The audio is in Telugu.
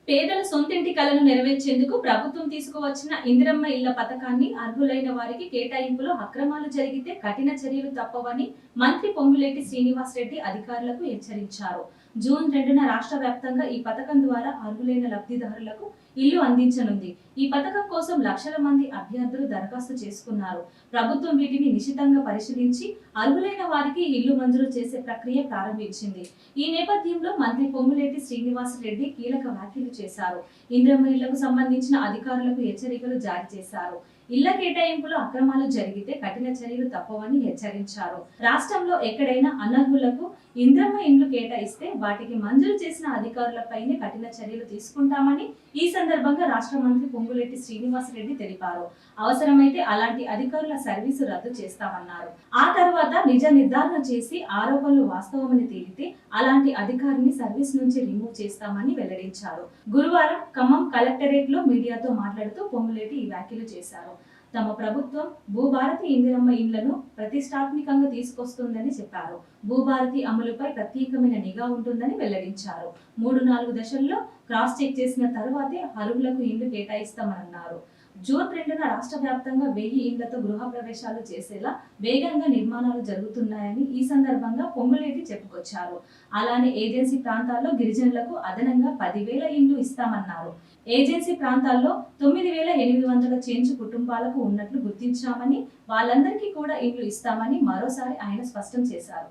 పేదల సొంతింటి కలను నెరవేర్చేందుకు ప్రభుత్వం తీసుకువచ్చిన ఇందిరమ్మ ఇళ్ల పథకాన్ని అర్హులైన వారికి కేటాయింపులో అక్రమాలు జరిగితే కఠిన చర్యలు తప్పవని మంత్రి పొంగులేటి శ్రీనివాసరెడ్డి అధికారులకు హెచ్చరించారు. జూన్ 2న రాష్ట్ర వ్యాప్తంగా ఈ పథకం ద్వారా అర్హులైన లబ్ధిదారులకు ఇల్లు అందించనుంది. ఈ పథకం కోసం లక్షల మంది అభ్యర్థులు దరఖాస్తు చేసుకున్నారు. ప్రభుత్వం వీటిని నిశితంగా పరిశీలించి అర్హులైన వారికి ఇల్లు మంజూరు చేసే ప్రక్రియ ప్రారంభించింది. ఈ నేపథ్యంలో మంత్రి పొంగులేటి శ్రీనివాసరెడ్డి కీలక వ్యాఖ్యలు చేశారు. ఇందిరమ్మ ఇళ్లకు సంబంధించిన అధికారులకు హెచ్చరికలు జారీ చేశారు. ఇళ్ల కేటాయింపులో అక్రమాలు జరిగితే కఠిన చర్యలు తప్పవని హెచ్చరించారు. రాష్ట్రంలో ఎక్కడైనా అనర్హులకు ఇందిరమ్మ ఇండ్లు కేటాయిస్తే వాటికి మంజూరు చేసిన అధికారులపైనే కఠిన చర్యలు తీసుకుంటామని ఈ సందర్భంగా రాష్ట్ర మంత్రి పొంగులేటి శ్రీనివాసరెడ్డి తెలిపారు. అవసరమైతే అలాంటి అధికారుల సర్వీసు రద్దు చేస్తామన్నారు. ఆ తర్వాత నిజ నిర్ధారణ చేసి ఆరోపణలు వాస్తవమని తేలితే అలాంటి అధికారిని సర్వీస్ నుంచి రిమూవ్ చేస్తామని వెల్లడించారు. గురువారం ఖమ్మం కలెక్టరేట్ లో మీడియాతో మాట్లాడుతూ పొంగులేటి ఈ వ్యాఖ్యలు చేశారు. తమ ప్రభుత్వం భూభారతి ఇందిరమ్మ ఇండ్లను ప్రతిష్టాత్మకంగా తీసుకొస్తుందని చెప్పారు. భూభారతి అమలుపై ప్రత్యేకమైన నిఘా ఉంటుందని వెల్లడించారు. 3-4 దశల్లో క్రాస్ చెక్ చేసిన తర్వాతే అర్హులకు ఇండ్లు కేటాయిస్తామన్నారు. జూన్ 2న రాష్ట్ర వ్యాప్తంగా 1000 ఇండ్లతో గృహ ప్రవేశాలు చేసేలా వేగంగా నిర్మాణాలు జరుగుతున్నాయని ఈ సందర్భంగా పొంగులేటి చెప్పుకొచ్చారు. అలానే ఏజెన్సీ ప్రాంతాల్లో గిరిజనులకు అదనంగా 10,000 ఇండ్లు ఇస్తామన్నారు. ఏజెన్సీ ప్రాంతాల్లో 9,800 చేంచు కుటుంబాలకు ఉన్నట్లు గుర్తించామని, వాళ్ళందరికీ కూడా ఇండ్లు ఇస్తామని మరోసారి ఆయన స్పష్టం చేశారు.